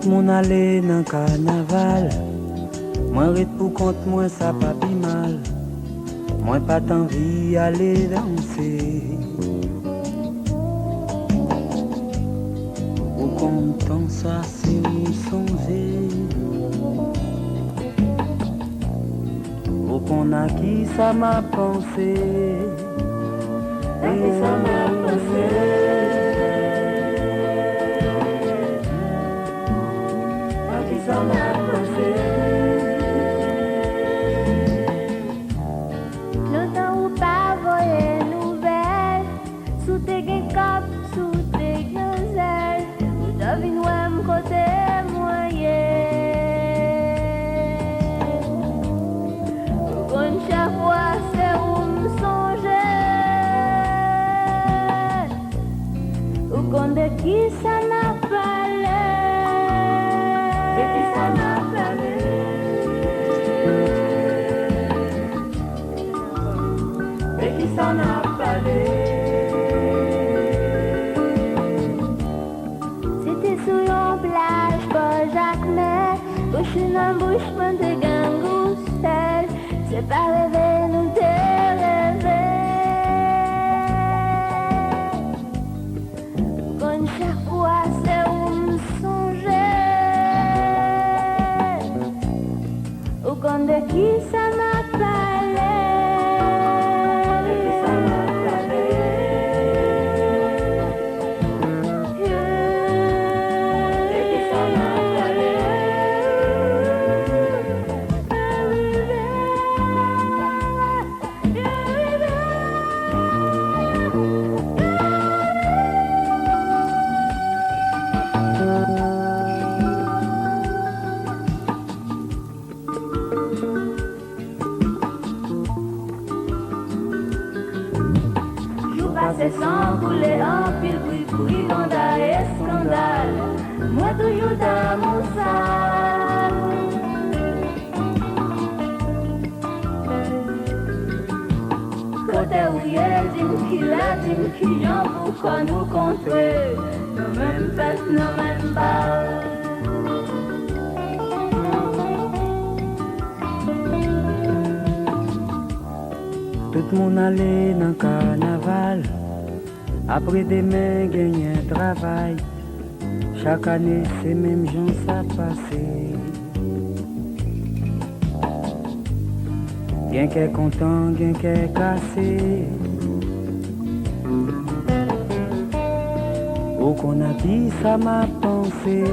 Tout moun allé dans Kanaval. Moi rit pour compte moi ça pas pi mal. Moi pas t'envie aller danser. Au content ça c'est nous songer. Au qu'on a qui ça m'a pensé. Et ça m'a pensé. Ça m'a pensé. Longtemps ou pas voyer nouvelle, sous tes cop, sous tes ailes, ou devine où me côté moyen. Bonne chaque fois c'est où me songer, ou qu'on de qui ça m'a parlé. Ça n'a pas c'était sur une plage, pas Jacques-Mer, bouche en bouche, mon de gangoussel. C'est pas rêver, nous te rêver. Comme chaque fois, c'est où me songer, ou comme de qui ça m'a parlé. C'est sans couler en pile, bruit, scandale et scandale. Moi toujours dans mon sac. Côté où il y a dit qu'il y a pourquoi nous contrer. Nos mêmes fesses, nos mêmes balles. Tout moun allé dans Kanaval. Après demain, gagner un travail. Chaque année, c'est même gens ça passé. Bien qu'elle content, bien qu'elle cassé. Au qu'on a dit, ça m'a pensé.